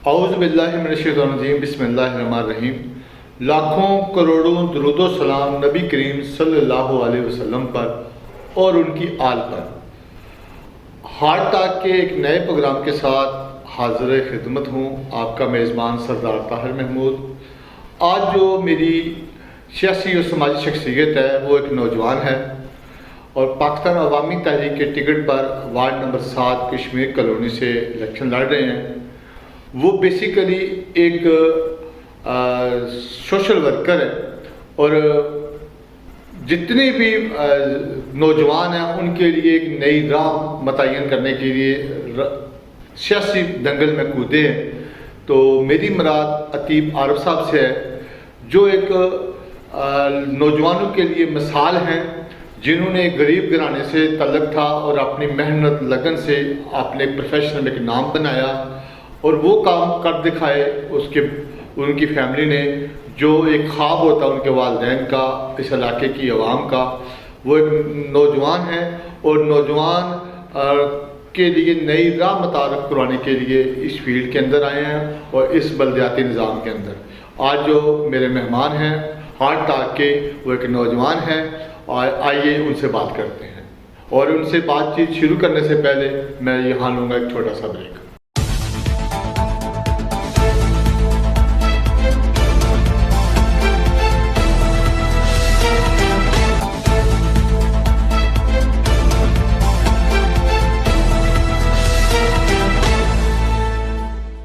اعوذ باللہ من الشیطان الرجیم، بسم اللہ الرحمن الرحیم۔ لاکھوں کروڑوں درود و سلام نبی کریم صلی اللہ علیہ وسلم پر اور ان کی آل پر۔ ہارٹ ٹاک کے ایک نئے پروگرام کے ساتھ حاضر خدمت ہوں، آپ کا میزبان سردار طاہر محمود۔ آج جو میری سیاسی اور سماجی شخصیت ہے وہ ایک نوجوان ہے اور پاکستان عوامی تحریک کے ٹکٹ پر وارڈ نمبر 7 کشمیر کالونی سے الیکشن لڑ رہے ہیں۔ وہ بیسیکلی ایک سوشل ورکر ہے اور جتنے بھی نوجوان ہیں ان کے لیے ایک نئی راہ متعین کرنے کے لیے سیاسی دنگل میں کودے ہیں۔ تو میری مراد عتیب عارف صاحب سے ہے، جو ایک نوجوانوں کے لیے مثال ہیں، جنہوں نے غریب گھرانے سے تعلق تھا اور اپنی محنت لگن سے اپنے پروفیشن میں ایک نام بنایا اور وہ کام کر دکھائے ان کی فیملی نے، جو ایک خواب ہوتا ان کے والدین کا، اس علاقے کی عوام کا۔ وہ ایک نوجوان ہیں اور نوجوان کے لیے نئی راہ متعارف کروانے کے لیے اس فیلڈ کے اندر آئے ہیں اور اس بلدیاتی نظام کے اندر۔ آج جو میرے مہمان ہیں ہارٹ ٹاک کے، وہ ایک نوجوان ہیں، اور آئیے ان سے بات کرتے ہیں۔ اور ان سے بات چیت شروع کرنے سے پہلے میں یہاں لوں گا ایک چھوٹا سا بریک۔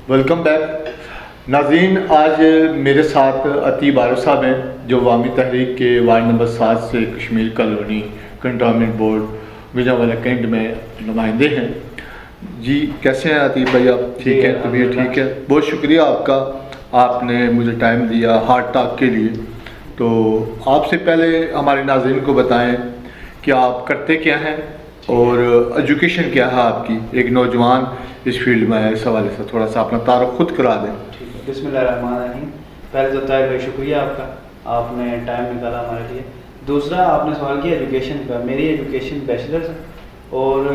ویلکم بیک ناظرین، آج میرے ساتھ عتیب عارف صاحب ہیں، جو عوامی تحریک کے وارڈ نمبر 7 سے Kashmir colony cantonment board Wajawala cantt میں نمائندے ہیں۔ جی کیسے ہیں عتیب بھائی آپ؟ ٹھیک ہے، طبیعت ٹھیک ہے؟ بہت شکریہ آپ کا، آپ نے مجھے ٹائم دیا ہارٹ ٹاک کے لیے۔ تو آپ سے پہلے ہمارے ناظرین کو بتائیں کہ آپ کرتے کیا ہیں اور ایجوکیشن کیا ہے آپ کی، ایک نوجوان اس فیلڈ میں ہے، اس حوالے سے تھوڑا سا اپنا تعارف خود کرا دیں۔ بسم اللہ الرحمن الرحیم۔ پہلے تو طاہر بھائی شکریہ آپ کا، آپ نے ٹائم نکالا ہمارے لیے۔ دوسرا آپ نے سوال کیا ایجوکیشن کا۔ میری ایجوکیشن بیچلرز ہے اور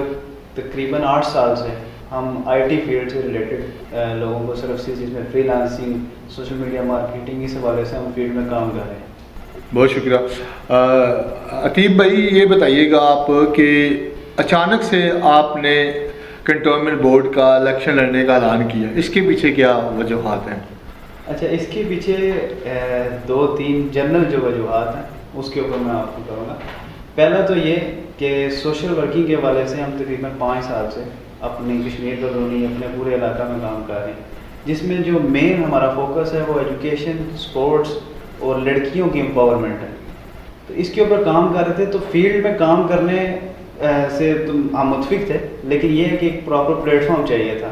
تقریباً 8 سال سے ہم آئی ٹی فیلڈ سے ریلیٹڈ لوگوں کو سروسز، جس میں freelancing, social media marketing, اس حوالے سے ہم فیلڈ میں کام کر رہے ہیں۔ بہت شکریہ۔ عتیب بھائی یہ بتائیے گا آپ کہ اچانک سے آپ نے کنٹونمنٹ بورڈ کا الیکشن لڑنے کا اعلان کیا، اس کے پیچھے کیا وجوہات ہیں؟ اچھا، اس کے پیچھے 2-3 جنرل جو وجوہات ہیں اس کے اوپر میں آپ کو کروں گا۔ پہلا تو یہ کہ سوشل ورکنگ کے حوالے سے ہم تقریباً 5 سال سے اپنی کشمیر کالونی، اپنے پورے علاقہ میں کام کر رہے ہیں، جس میں جو مین ہمارا فوکس ہے وہ ایجوکیشن، سپورٹس اور لڑکیوں کی امپاورمنٹ ہے۔ تو اس کے اوپر کام کر رہے تھے، تو فیلڈ میں کام کرنے سے ہم متفق تھے، لیکن یہ ہے کہ ایک پراپر پلیٹ فارم چاہیے تھا۔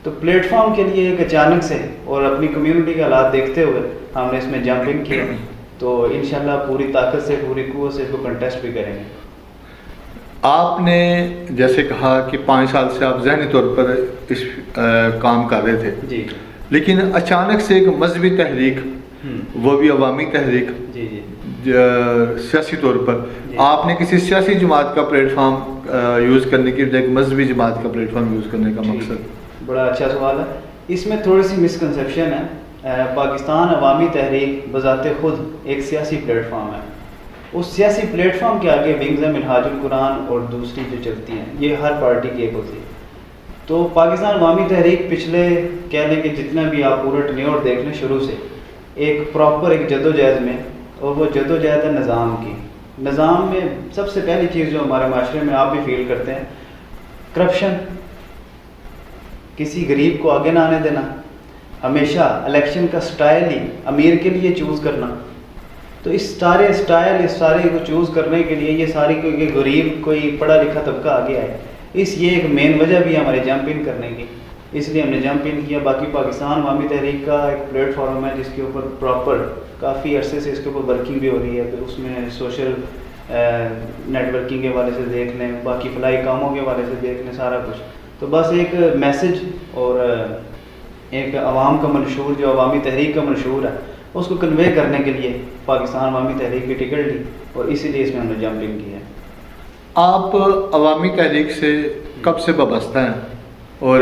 تو پلیٹ فارم کے لیے ایک اچانک سے اور اپنی کمیونٹی کے حالات دیکھتے ہوئے ہم نے اس میں جمپنگ کیا، تو انشاءاللہ پوری طاقت سے، پوری قوت سے اس کو کنٹیسٹ بھی کریں گے۔ آپ نے جیسے کہا کہ 5 سال سے آپ ذہنی طور پر اس کام کر رہے تھے، جی، لیکن اچانک سے ایک مذہبی تحریک، وہ بھی عوامی تحریک، جی جی سیاسی طور پر آپ نے کسی سیاسی جماعت کا پلیٹ فارم یوز کرنے کی بجائے مذہبی جماعت کا پلیٹ فارم یوز کرنے کا مقصد؟ بڑا اچھا سوال ہے۔ اس میں تھوڑی سی مسکنسیپشن ہے۔ پاکستان عوامی تحریک بذات خود ایک سیاسی پلیٹ فارم ہے۔ اس سیاسی پلیٹ فارم کے آگے ونگز ہیں منہاج القرآن اور دوسری جو چلتی ہیں، یہ ہر پارٹی کی ایک ہوتی ہے۔ تو پاکستان عوامی تحریک پچھلے کہہ لیں کہ جتنا بھی آپ پورا ٹینیور دیکھ لیں شروع سے، ایک پراپر ایک جدوجہد میں، اور وہ جدوجہد ہے نظام کی۔ نظام میں سب سے پہلی چیز جو ہمارے معاشرے میں آپ بھی فیل کرتے ہیں، کرپشن، کسی غریب کو آگے نہ آنے دینا، ہمیشہ الیکشن کا سٹائل ہی امیر کے لیے چوز کرنا۔ تو اس سارے کو چوز کرنے کے لیے یہ ساری کوئی غریب، کوئی پڑھا لکھا طبقہ آگے آئے، یہ ایک مین وجہ بھی ہے ہمارے جمپ ان کرنے کی، اس لیے ہم نے جمپ ان کیا۔ باقی پاکستان عوامی تحریک کا ایک پلیٹ فارم ہے جس کے اوپر پراپر کافی عرصے سے اس کے اوپر ورکنگ بھی ہو رہی ہے۔ پھر اس میں سوشل نیٹ ورکنگ کے حوالے سے دیکھ لیں، باقی فلاحی کاموں کے حوالے سے دیکھ لیں، سارا کچھ۔ تو بس ایک میسج اور ایک عوام کا منشور، جو عوامی تحریک کا منشور ہے، اس کو کنوے کرنے کے لیے پاکستان عوامی تحریک کی ٹکٹ لی، اور اسی لیے اس میں ہم نے جمپنگ کی ہے۔ آپ عوامی تحریک سے کب سے وابستہ ہیں اور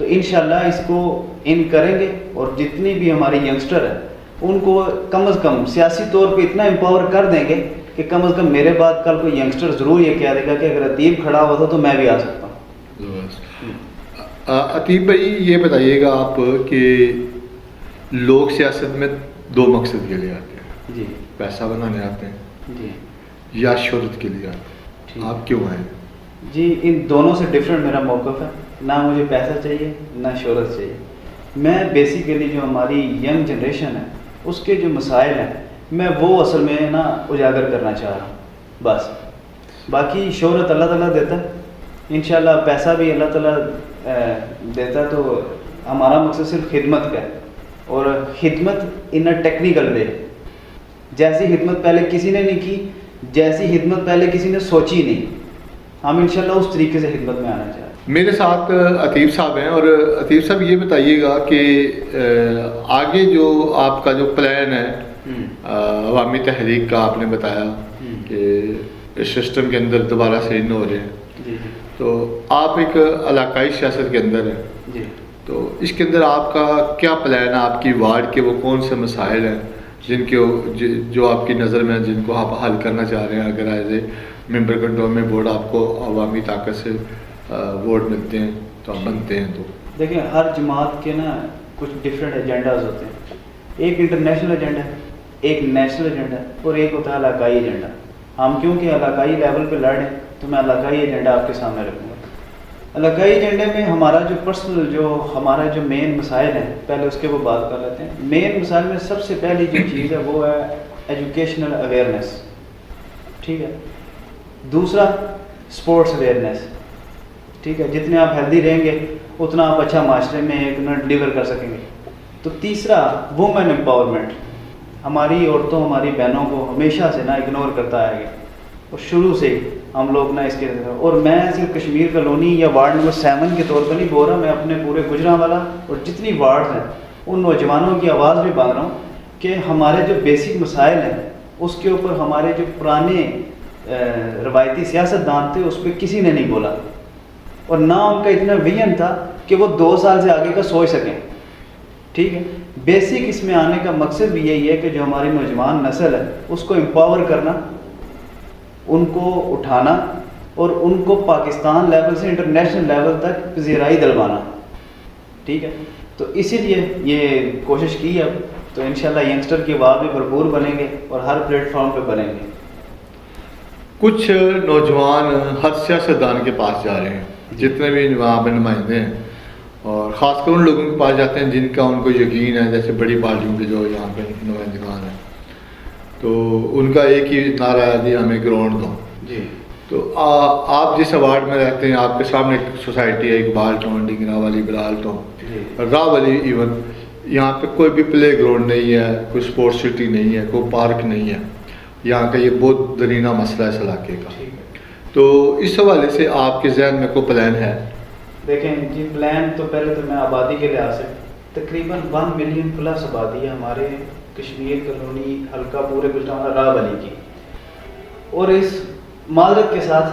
تو انشاءاللہ اس کو ان کریں گے، اور جتنی بھی ہمارے ینگسٹر ہیں ان کو کم از کم سیاسی طور پہ اتنا امپاور کر دیں گے کہ کم از کم میرے بعد کل کوئی ینگسٹر ضرور یہ کہہ دے گا کہ اگر عتیب کھڑا ہوا تھا تو میں بھی آ سکتا ہوں۔ عتیب بھائی یہ بتائیے گا آپ کہ لوگ سیاست میں دو مقصد کے لیے آتے ہیں، جی پیسہ بنانے آتے ہیں جی یا شہرت کے لیے آتے ٹھیک۔ ہیں، آپ کیوں آئے؟ جی ان دونوں سے ڈفرینٹ میرا موقف ہے، نہ مجھے پیسہ چاہیے نہ شہرت چاہیے۔ میں بیسیکلی جو ہماری ینگ جنریشن ہے اس کے جو مسائل ہیں میں وہ اصل میں نا اجاگر کرنا چاہ رہا ہوں بس۔ باقی شہرت اللہ تعالیٰ دیتا ہے، انشاءاللہ پیسہ بھی اللہ تعالیٰ دیتا ہے، تو ہمارا مقصد صرف خدمت کا ہے، اور خدمت ان اے ٹیکنیکل وے، جیسی خدمت پہلے کسی نے نہیں کی، جیسی خدمت پہلے کسی نے سوچی نہیں، ہم انشاءاللہ اس طریقے سے خدمت میں آنا چاہتے ہیں۔ میرے ساتھ عتیب صاحب ہیں، اور عتیب صاحب یہ بتائیے گا کہ آگے جو آپ کا جو پلان ہے عوامی تحریک کا، آپ نے بتایا کہ اس سسٹم کے اندر دوبارہ سے ان ہو رہے ہیں، جی تو آپ ایک علاقائی سیاست کے اندر ہیں، جی تو اس کے اندر آپ کا کیا پلان ہے؟ آپ کی وارڈ کے وہ کون سے مسائل ہیں جن کے جو آپ کی نظر میں جن کو آپ حل کرنا چاہ رہے ہیں؟ اگر ایز اے ممبر کنٹرولمنٹ بورڈ آپ کو عوامی طاقت سے ووٹ ملتے ہیں تو آپ بنتے ہیں، تو دیکھیں ہر جماعت کے نا کچھ ڈفرینٹ ایجنڈاز ہوتے ہیں، ایک انٹرنیشنل ایجنڈا ہے، ایک نیشنل ایجنڈا ہے، اور ایک ہوتا ہے علاقائی ایجنڈا۔ ہم کیونکہ علاقائی لیول پہ لڑ رہے ہیں تو میں علاقائی ایجنڈا آپ کے سامنے رکھوں گا۔ علاقائی ایجنڈے میں ہمارا جو پرسنل ہمارا جو مین مسائل ہیں پہلے اس کے وہ بات کر لیتے ہیں۔ مین مسائل میں سب سے پہلی جو چیز ہے وہ ہے ایجوکیشنل اویئرنیس، ٹھیک ہے۔ دوسرا اسپورٹس اویئرنیس، ٹھیک ہے، جتنے آپ ہیلدی رہیں گے اتنا آپ اچھا معاشرے میں ایک ڈلیور کر سکیں گے۔ تو تیسرا وومن امپاورمنٹ، ہماری عورتوں ہماری بہنوں کو ہمیشہ سے نا اگنور کرتا آیا گیا، اور شروع سے ہم لوگ نا اس کے، اور میں صرف کشمیر کالونی یا وارڈ نمبر 7 کے طور پر نہیں بول رہا، میں اپنے پورے گجرانوالہ اور جتنی وارڈ ہیں ان نوجوانوں کی آواز بھی باندھ رہا ہوں کہ ہمارے جو بیسک مسائل ہیں اس کے اوپر ہمارے جو پرانے روایتی سیاست دان تھے اس پہ کسی نے نہیں بولا، اور نہ ان کا اتنا ویژن تھا کہ وہ 2 سال سے آگے کا سوچ سکیں، ٹھیک ہے۔ بیسک اس میں آنے کا مقصد بھی یہی ہے کہ جو ہماری نوجوان نسل ہے اس کو امپاور کرنا، ان کو اٹھانا، اور ان کو پاکستان لیول سے انٹرنیشنل لیول تک پذیرائی دلوانا، ٹھیک ہے۔ تو اسی لیے یہ کوشش کی اب، تو انشاءاللہ ینگسٹر کی آواز بھی بھرپور بنیں گے اور ہر پلیٹ فارم پہ بنیں گے۔ کچھ نوجوان ہر سیاستدان کے پاس جا رہے ہیں، جتنے بھی وہاں پہ نمائندے ہیں، اور خاص کر ان لوگوں کے پاس جاتے ہیں جن کا ان کو یقین ہے، جیسے بڑی پارٹیوں کے جو یہاں پہ نمائندگان ہیں، تو ان کا ایک ہی نعرہ ہے جی ہمیں گراؤنڈ دو۔ جی تو آپ جس وارڈ میں رہتے ہیں آپ کے سامنے ایک سوسائٹی ہے، اقبال ٹاؤن، ڈنگرا والی، بلال ٹاؤن، راہ والی، ایون یہاں پہ کوئی بھی پلے گراؤنڈ نہیں ہے، کوئی اسپورٹس سٹی نہیں ہے، کوئی پارک نہیں ہے، یہاں کا یہ بہت درینہ مسئلہ ہے اس علاقے کا۔ تو اس حوالے سے آپ کے ذہن میں کوئی پلان ہے؟ دیکھیں جی، پلان تو پہلے تو میں آبادی کے لحاظ سے تقریباً 1 ملین پلس آبادی ہے ہمارے کشمیر کالونی حلقہ پورے گجرانوالہ راہ والی کی، اور اس معذرت کے ساتھ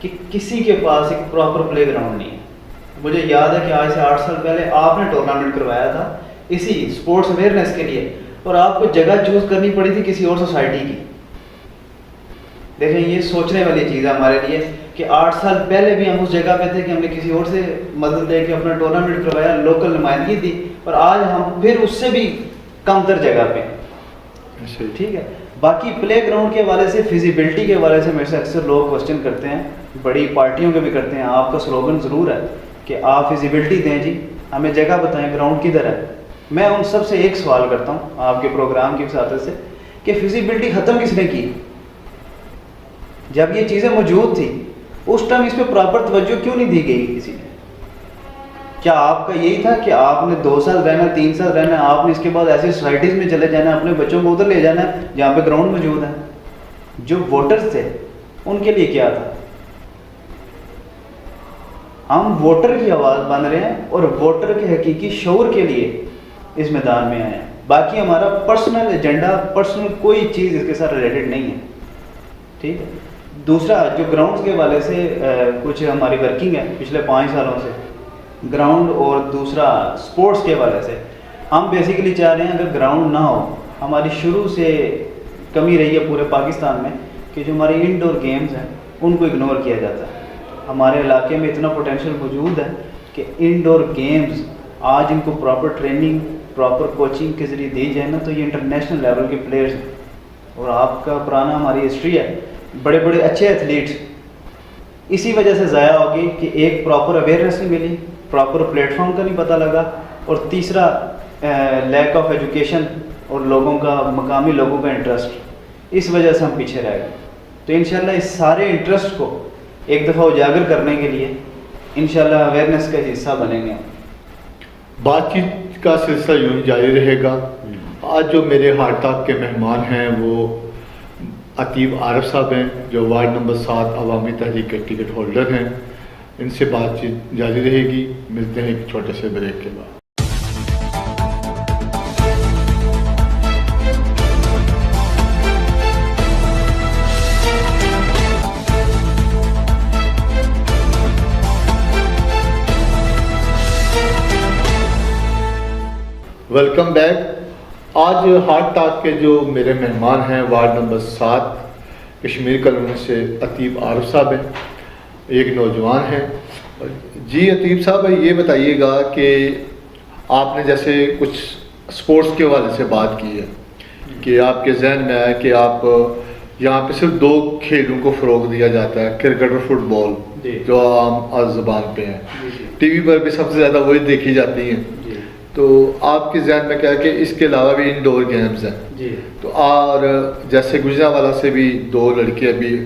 کہ کسی کے پاس ایک پراپر پلے گراؤنڈ نہیں ہے۔ مجھے یاد ہے کہ آج سے 8 سال پہلے آپ نے ٹورنامنٹ کروایا تھا اسی اسپورٹس اویئرنیس کے لیے، اور آپ کو جگہ چوز کرنی پڑی تھی کسی اور سوسائٹی کی۔ دیکھیں یہ سوچنے والی چیز ہے ہمارے لیے کہ 8 سال پہلے بھی ہم اس جگہ پہ تھے کہ ہم نے کسی اور سے مدد لے کے اپنا ٹورنامنٹ کروایا، لوکل نمائندگی دی، اور آج ہم پھر اس سے بھی کم تر جگہ پہ، ٹھیک ہے۔ باقی پلے گراؤنڈ کے حوالے سے، فیزیبلٹی کے حوالے سے میرے سے اکثر لوگ کوسچن کرتے ہیں، بڑی پارٹیوں کے بھی کرتے ہیں، آپ کا سلوگن ضرور ہے کہ آپ فیزیبلٹی دیں جی، ہمیں جگہ بتائیں گراؤنڈ کدھر ہے۔ میں ان سب سے ایک سوال کرتا ہوں آپ کے پروگرام کی وساطت سے کہ فیزیبلٹی ختم کس نے کی؟ جب یہ چیزیں موجود تھی اس ٹائم اس پہ پراپر توجہ کیوں نہیں دی گئی کسی نے؟ کیا آپ کا یہی تھا کہ آپ نے 2 سال رہنا، 3 سال رہنا، آپ نے اس کے بعد ایسی سوسائٹیز میں چلے جانا ہے، اپنے بچوں کو ادھر لے جانا ہے جہاں پہ گراؤنڈ موجود ہے؟ جو ووٹرز تھے ان کے لیے کیا تھا؟ ہم ووٹر کی آواز بن رہے ہیں اور ووٹر کے حقیقی شعور کے لیے اس میدان میں آئے ہیں، باقی ہمارا پرسنل ایجنڈا، پرسنل کوئی چیز اس کے ساتھ ریلیٹڈ نہیں ہے، ٹھیک ہے۔ دوسرا جو گراؤنڈز کے حوالے سے کچھ ہماری ورکنگ ہے پچھلے 5 سالوں سے، گراؤنڈ اور دوسرا سپورٹس کے حوالے سے ہم بیسیکلی چاہ رہے ہیں اگر گراؤنڈ نہ ہو، ہماری شروع سے کمی رہی ہے پورے پاکستان میں کہ جو ہمارے انڈور گیمز ہیں ان کو اگنور کیا جاتا ہے. ہمارے علاقے میں اتنا پوٹینشیل موجود ہے کہ انڈور گیمز آج ان کو پراپر ٹریننگ، پراپر کوچنگ کے ذریعے دی جائے نا تو یہ انٹرنیشنل لیول کے پلیئرز ہیں. اور آپ کا پرانا ہماری ہسٹری ہے، بڑے بڑے اچھے ایتھلیٹس اسی وجہ سے ضائع ہوگی کہ ایک پراپر اویئرنیس نہیں ملی، پراپر پلیٹ فارم کا نہیں پتہ لگا، اور تیسرا لیک آف ایجوکیشن اور لوگوں کا، مقامی لوگوں کا انٹرسٹ، اس وجہ سے ہم پیچھے رہ گئے. تو انشاءاللہ اس سارے انٹرسٹ کو ایک دفعہ اجاگر کرنے کے لیے انشاءاللہ اویئرنیس کا حصہ بنیں گے. بات چیت کا سلسلہ یوں ہی جاری رہے گا. آج جو میرے ہارٹ ٹاک کے مہمان ہیں وہ عتیب عارف صاحب ہیں جو وارڈ نمبر 7 عوامی تحریک کے ٹکٹ ہولڈر ہیں. ان سے بات چیت جاری رہے گی. ملتے ہیں ایک چھوٹے سے بریک کے بعد. Welcome back. آج ہارٹ ٹاک کے جو میرے مہمان ہیں وارڈ نمبر 7 کشمیر کالونی سے عتیب عارف صاحب ہیں. ایک نوجوان ہیں. جی عتیب صاحب یہ بتائیے گا کہ آپ نے جیسے کچھ سپورٹس کے حوالے سے بات کی ہے کہ آپ کے ذہن میں ہے کہ آپ یہاں پہ صرف 2 کھیلوں کو فروغ دیا جاتا ہے، کرکٹ اور فٹ بال جو عام زبان پہ ہیں. ٹی وی پر بھی سب سے زیادہ وہی دیکھی جاتی ہیں. تو آپ کے ذہن میں کیا ہے کہ اس کے علاوہ بھی انڈور گیمز ہیں. تو اور جیسے گجرانوالہ سے بھی 2 لڑکے ابھی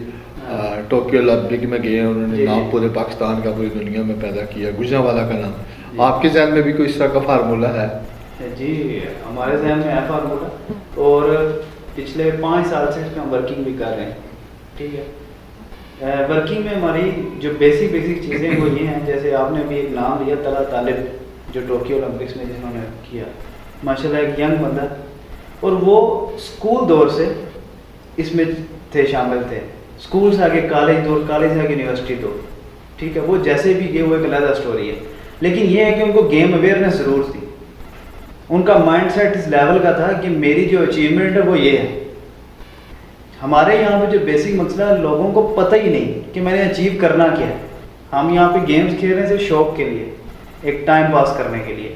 ٹوکیو اولمپک میں گئے ہیں، انہوں نے نام پورے پاکستان کا پوری دنیا میں پیدا کیا، گجرانوالہ کا نام. آپ کے ذہن میں بھی کوئی اس طرح کا فارمولہ ہے؟ جی ہمارے ذہن میں ہے فارمولہ، اور پچھلے 5 سال سے اس میں ہم ورکنگ بھی کر رہے ہیں. ٹھیک ہے، ورکنگ میں ہماری جو بیسک چیزیں وہ یہ ہیں، جیسے آپ نے بھی ایک نام لیا طلعت طالب جو ٹوکیو اولمپکس میں جنہوں نے کیا، ماشاءاللہ ایک ینگ بندہ، اور وہ اسکول دور سے اس میں تھے، شامل تھے. اسکول سے آگے کالج دور، کالج سے آگے یونیورسٹی دور. ٹھیک ہے، وہ جیسے بھی گئے وہ ایک علیحدہ اسٹوری ہے. لیکن یہ ہے کہ ان کو گیم اویئرنیس ضرور تھی. ان کا مائنڈ سیٹ اس لیول کا تھا کہ میری جو اچیومنٹ ہے وہ یہ ہے. ہمارے یہاں پہ جو بیسک مسئلہ ہے، لوگوں کو پتہ ہی نہیں کہ میں نے اچیو کرنا کیا ہے. ہم یہاں پہ گیمز کھیل رہے ہیں صرف شوق کے لیے، ایک ٹائم پاس کرنے کے لیے.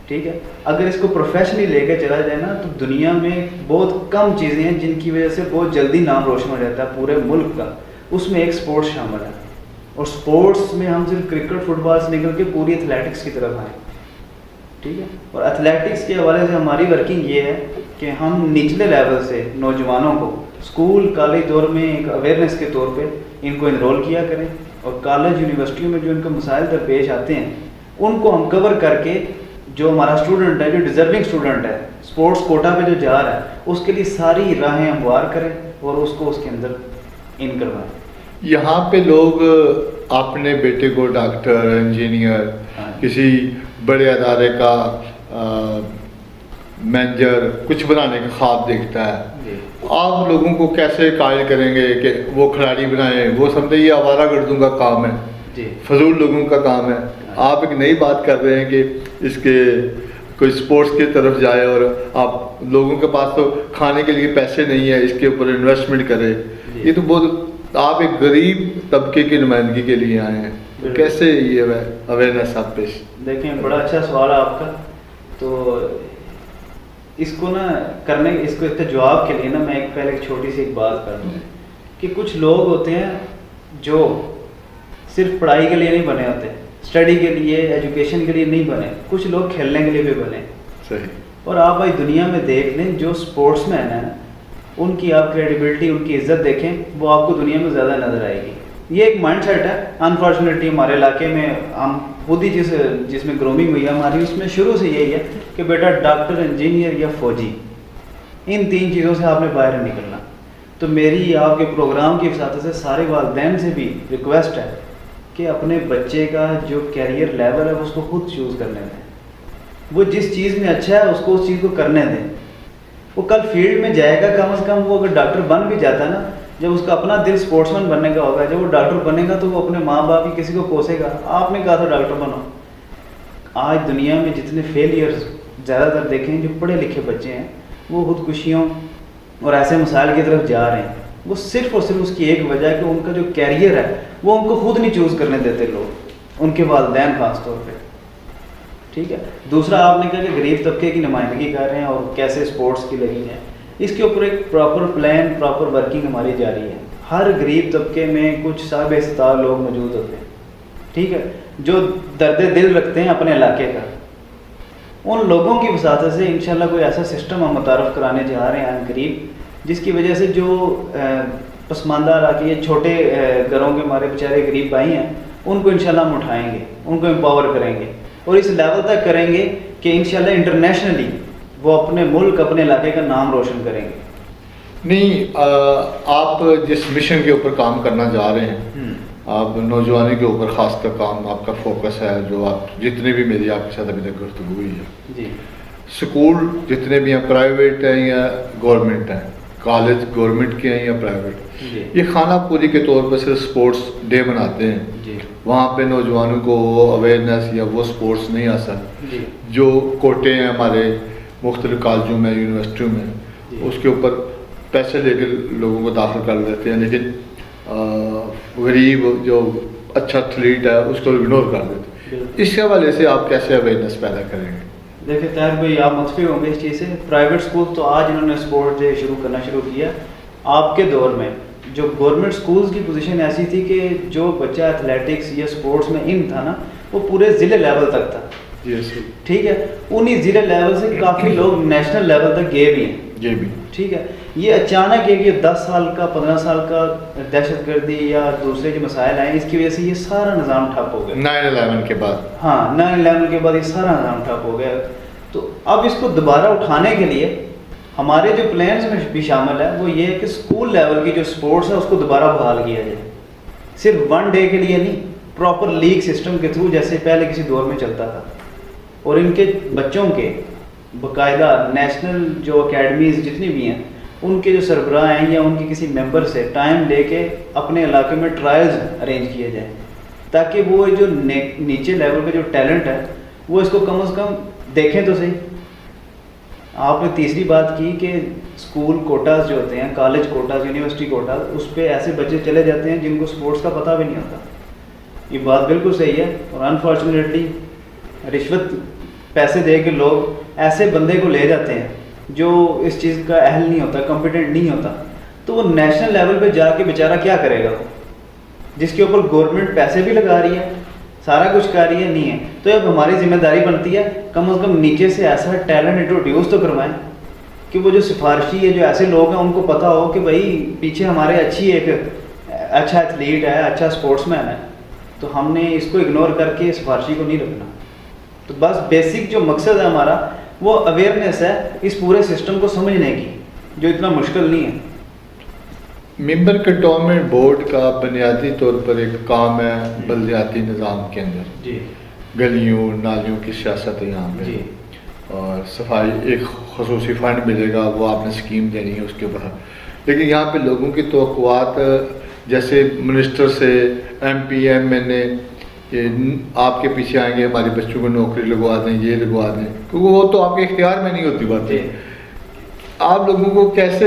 ٹھیک ہے، اگر اس کو پروفیشنلی لے کے چلا جائے نا تو دنیا میں بہت کم چیزیں ہیں جن کی وجہ سے بہت جلدی نام روشن ہو جاتا ہے پورے ملک کا. اس میں ایک سپورٹس شامل ہے، اور سپورٹس میں ہم صرف کرکٹ فٹ بال سے نکل کے پوری ایتھلیٹکس کی طرف آئیں. ٹھیک ہے، اور ایتھلیٹکس کے حوالے سے ہماری ورکنگ یہ ہے کہ ہم نچلے لیول سے نوجوانوں کو اسکول کالج دور میں ایک اویئرنیس کے طور پہ ان کو انرول کیا کریں، اور کالج یونیورسٹیوں میں جو ان کو مسائل درپیش آتے ہیں ان کو ہم کور کر کے جو ہمارا اسٹوڈنٹ ہے، جو ڈیزرونگ اسٹوڈنٹ ہے، اسپورٹس کوٹا پہ جو جا رہا ہے، اس کے لیے ساری راہیں ہموار کریں اور اس کو اس کے اندر ان کروائیں. یہاں پہ لوگ اپنے بیٹے کو ڈاکٹر، انجینئر، کسی بڑے ادارے کا مینیجر کچھ بنانے کا خواب دیکھتا ہے. آپ لوگوں کو کیسے قائل کریں گے کہ وہ کھلاڑی بنائیں؟ وہ سمجھے یہ آوارہ گردوں کا کام ہے، فضول لوگوں کا کام ہے. آپ ایک نئی بات کر رہے ہیں کہ اس کے کوئی سپورٹس کی طرف جائے، اور آپ لوگوں کے پاس تو کھانے کے لیے پیسے نہیں ہے، اس کے اوپر انویسٹمنٹ کرے. یہ تو بہت، آپ ایک غریب طبقے کی نمائندگی کے لیے آئے ہیں، کیسے یہ اویئرنیس آپ پیش؟ دیکھیں بڑا اچھا سوال ہے آپ کا. تو اس کو نا کرنے، اس کو اس کا جواب کے لیے نا میں پہلے ایک چھوٹی سی ایک بات کر دوں کہ کچھ لوگ ہوتے ہیں جو صرف پڑھائی کے لیے نہیں بنے ہوتے، اسٹڈی کے لیے، ایجوکیشن کے لیے نہیں بنے. کچھ لوگ کھیلنے کے لیے بھی بنے. صحیح. اور آپ بھائی دنیا میں دیکھ لیں جو اسپورٹس مین ہیں ان کی آپ کریڈیبلٹی، ان کی عزت دیکھیں، وہ آپ کو دنیا میں زیادہ نظر آئے گی. یہ ایک مائنڈ سیٹ ہے. انفارچونیٹلی ہمارے علاقے میں ہم خود ہی جس میں گرومنگ ہوئی ہے ہماری، اس میں شروع سے یہی ہے کہ بیٹا ڈاکٹر، انجینئر یا فوجی، ان 3 چیزوں سے آپ نے باہر نکلنا. تو میری آپ کے پروگرام کی وساطت سے سارے والدین سے بھی ریکویسٹ ہے کہ اپنے بچے کا جو کیریئر لیول ہے اس کو خود چوز کرنے دیں. وہ جس چیز میں اچھا ہے اس کو اس چیز کو کرنے دیں. وہ کل فیلڈ میں جائے گا، کم از کم وہ اگر ڈاکٹر بن بھی جاتا ہے نا، جب اس کا اپنا دل اسپورٹس مین بننے کا ہوگا، جب وہ ڈاکٹر بنے گا تو وہ اپنے ماں باپ کی کسی کو کوسے گا، آپ نے کہا تھا ڈاکٹر بنو. آج دنیا میں جتنے فیلئرز زیادہ تر دیکھیں جو پڑھے لکھے بچے ہیں وہ خودکشیوں اور ایسے مسائل کی طرف جا رہے ہیں، وہ صرف اور صرف اس کی ایک وجہ ہے کہ ان کا جو کیریئر ہے وہ ان کو خود نہیں چوز کرنے دیتے لوگ، ان کے والدین خاص طور پہ. ٹھیک ہے. دوسرا آپ نے کہا کہ غریب طبقے کی نمائندگی کر رہے ہیں اور کیسے اسپورٹس کی لگی ہے، اس کے اوپر ایک پراپر پلان، پراپر ورکنگ ہماری جاری ہے. ہر غریب طبقے میں کچھ صاحب استطاعت لوگ موجود ہوتے ہیں، ٹھیک ہے، جو درد دل رکھتے ہیں اپنے علاقے کا. ان لوگوں کی وساطت سے انشاءاللہ کوئی ایسا سسٹم ہم متعارف کرانے جا رہے ہیں قریب، جس کی وجہ سے جو پسماندہ علاقے یا چھوٹے گھروں کے ہمارے بیچارے غریب بھائی ہیں ان کو انشاءاللہ ہم اٹھائیں گے، ان کو امپاور کریں گے اور اس لیول تک کریں گے کہ انشاءاللہ انٹرنیشنلی وہ اپنے ملک، اپنے علاقے کا نام روشن کریں گے. نہیں، آپ جس مشن کے اوپر کام کرنا جا رہے ہیں، آپ نوجوانی کے اوپر خاص کا کام آپ کا فوکس ہے، جو آپ جتنے بھی میری آپ کے ساتھ ابھی تک گفتگو ہوئی ہے، جی، اسکول جتنے بھی ہیں پرائیویٹ ہیں یا گورنمنٹ ہیں، کالج گورنمنٹ کے ہیں یا پرائیویٹ، جی، یہ خانہ پوری کے طور پر صرف اسپورٹس ڈے مناتے ہیں. جی، وہاں پہ نوجوانوں کو وہ اویئرنیس یا وہ اسپورٹس نہیں حاصل جی، جو کوٹے ہیں ہمارے مختلف کالجوں میں، یونیورسٹیوں میں، جی، اس کے اوپر پیسے لے کے لوگوں کو داخل کر دیتے ہیں، لیکن غریب جو اچھا ایتھلیٹ ہے اس کو اگنور کر دیتے ہیں. اس حوالے سے آپ کیسے اویئرنیس پیدا کریں گے؟ دیکھیں طاہر بھائی، آپ متفق ہوں گے اس چیز سے. پرائیویٹ اسکول تو آج انہوں نے اسپورٹ ڈے شروع کرنا شروع کیا. آپ کے دور میں جو گورنمنٹ اسکولز کی پوزیشن ایسی تھی کہ جو بچہ ایتھلیٹکس یا اسپورٹس میں ان تھا نا، وہ پورے ضلع لیول تک تھا. ٹھیک ہے. انہی ضلع لیول سے کافی لوگ نیشنل لیول تک گئے بھی ہیں. یہ بھی ٹھیک ہے. یہ اچانک ہے کہ 10 سال کا 15 سال کا دہشت گردی یا دوسرے جو مسائل آئے، اس کی وجہ سے یہ سارا نظام ٹھپ ہو گیا. 9/11 کے بعد، ہاں 9/11 کے بعد یہ سارا نظام ٹھپ ہو گیا. تو اب اس کو دوبارہ اٹھانے کے لیے ہمارے جو پلانس میں بھی شامل ہے وہ یہ ہے کہ اسکول لیول کی جو اسپورٹس ہے اس کو دوبارہ بحال کیا جائے. صرف 1 ڈے کے لیے نہیں، پراپر لیگ سسٹم کے تھرو جیسے پہلے کسی دور میں چلتا تھا. اور ان کے بچوں کے باقاعدہ نیشنل جو اکیڈمیز جتنی بھی ہیں ان کے جو سربراہ ہیں یا ان کی کسی ممبر سے ٹائم لے کے اپنے علاقے میں ٹرائلز ارینج کیے جائیں، تاکہ وہ جو نیچے لیول کا جو ٹیلنٹ ہے وہ اس کو کم از کم دیکھیں تو صحیح. آپ نے تیسری بات کی کہ اسکول کوٹاز جو ہوتے ہیں، کالج کوٹاز، یونیورسٹی کوٹاز، اس پہ ایسے بچے چلے جاتے ہیں جن کو اسپورٹس کا پتہ بھی نہیں ہوتا. یہ بات بالکل صحیح ہے. اور انفارچونیٹلی رشوت پیسے دے کے لوگ ایسے بندے کو لے جاتے ہیں جو اس چیز کا اہل نہیں ہوتا، کمپیٹنٹ نہیں ہوتا. تو وہ نیشنل لیول پہ جا کے بیچارہ کیا کرے گا، وہ جس کے اوپر گورنمنٹ پیسے بھی لگا رہی ہے، سارا کچھ کر رہی ہے، نہیں ہے. تو اب ہماری ذمہ داری بنتی ہے کم از کم نیچے سے ایسا ٹیلنٹ انٹروڈیوس تو کروائیں کہ وہ جو سفارشی ہے، جو ایسے لوگ ہیں ان کو پتہ ہو کہ بھائی پیچھے ہمارے ایک اچھا ایتھلیٹ ہے، اچھا اسپورٹس مین ہے، تو ہم نے اس کو اگنور کر کے سفارشی کو نہیں رکھنا. تو بس بیسک جو مقصد ہے ہمارا وہ اویئرنیس ہے اس پورے سسٹم کو سمجھنے کی، جو اتنا مشکل نہیں ہے. ممبر کنٹونمنٹ بورڈ کا بنیادی طور پر ایک کام ہے بلدیاتی نظام کے اندر، جی، گلیوں نالیوں کی سیاست ہے یہاں پہ، جی، اور صفائی ایک خصوصی فنڈ ملے گا، وہ آپ نے اسکیم دینی ہے اس کے بعد. لیکن یہاں پہ لوگوں کی توقعات جیسے منسٹر سے، MP ایم این اے آپ کے پیچھے آئیں گے، ہمارے بچوں کو نوکری لگوا دیں، یہ لگوا دیں، کیونکہ وہ تو آپ کے اختیار میں نہیں ہوتی باتیں. آپ لوگوں کو کیسے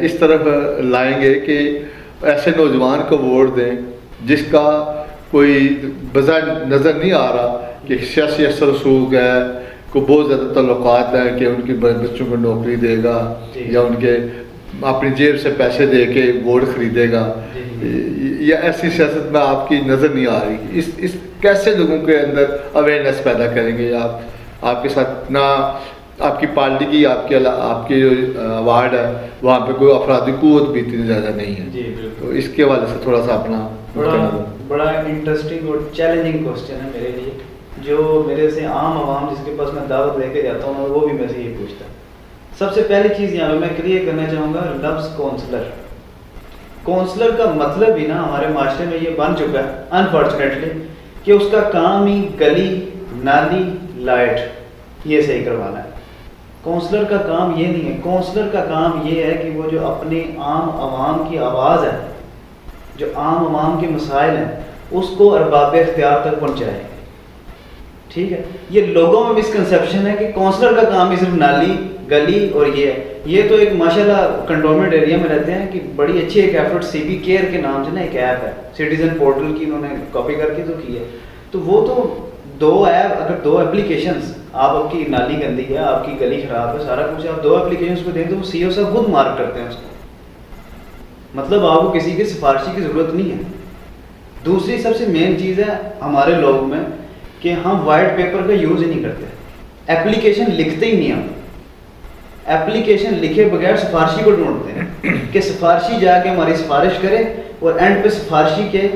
اس طرف لائیں گے کہ ایسے نوجوان کو ووٹ دیں جس کا کوئی بظاہر نظر نہیں آ رہا کہ سیاسی اثر رسوخ ہے، کو بہت زیادہ تعلقات ہیں کہ ان کے بچوں کو نوکری دے گا یا ان کے اپنی جیب سے پیسے دے کے ووٹ خریدے گا، یا ایسی سیاست میں آپ کی نظر نہیں آ رہی. اس کیسے لوگوں کے اندر اویئرنیس پیدا کریں گے آپ کے ساتھ؟ نہ آپ کی پارٹی کی، آپ کی جو وارڈ ہے وہاں پہ کوئی افرادی قوت بھی اتنی زیادہ نہیں ہے. جی بالکل. تو اس کے حوالے سے تھوڑا سا اپنا بڑا انٹرسٹنگ اور چیلنجنگ کوسچن ہے میرے لیے، جو میرے سے عام عوام جس کے پاس میں دعوت لے کے جاتا ہوں وہ بھی میں سے یہ پوچھتا ہے. سب سے پہلی چیز یہاں پہ میں کلیئر کرنا چاہوں گا، لفظ کونسلر. کونسلر کا مطلب ہی نا ہمارے معاشرے میں یہ بن چکا ہے انفارچونیٹلی کہ اس کا کام ہی گلی نالی لائٹ یہ صحیح کروانا ہے. کونسلر کا کام یہ نہیں ہے. کونسلر کا کام یہ ہے کہ وہ جو اپنے عام عوام کی آواز ہے، جو عام عوام کے مسائل ہیں، اس کو ارباب اختیار تک پہنچائے. ٹھیک ہے. یہ لوگوں میں مسکنسیپشن ہے کہ کونسلر کا کام ہی صرف نالی گلی اور یہ ہے. یہ تو ایک ماشاءاللہ کنٹونمنٹ ایریا میں رہتے ہیں کہ بڑی اچھی ایک ایفرٹ سی بی کیئر کے نام سے نا ایک ایپ ہے سٹیزن پورٹل کی, انہوں نے کاپی کر کے تو کی ہے. تو وہ تو دو ایپ, اگر دو اپلیکیشنز, آپ کی نالی گندی ہے, آپ کی گلی خراب ہے, سارا کچھ, آپ دو اپلیکیشنز کو دیں تو وہ سی او صاحب خود مارک کرتے ہیں اس کو. مطلب آپ کو کسی کی سفارشی کی ضرورت نہیں ہے. دوسری سب سے مین چیز ہے ہمارے لوگوں میں کہ ہم وائٹ پیپر کا یوز ہی نہیں کرتے, اپلیکیشن لکھتے ہی نہیں ہم. اپلیکیشن لکھے بغیر سفارشی کو ڈھونڈتے ہیں کہ سفارشی جا کے ہماری سفارش کرے اور اینڈ پہ سفارشی کے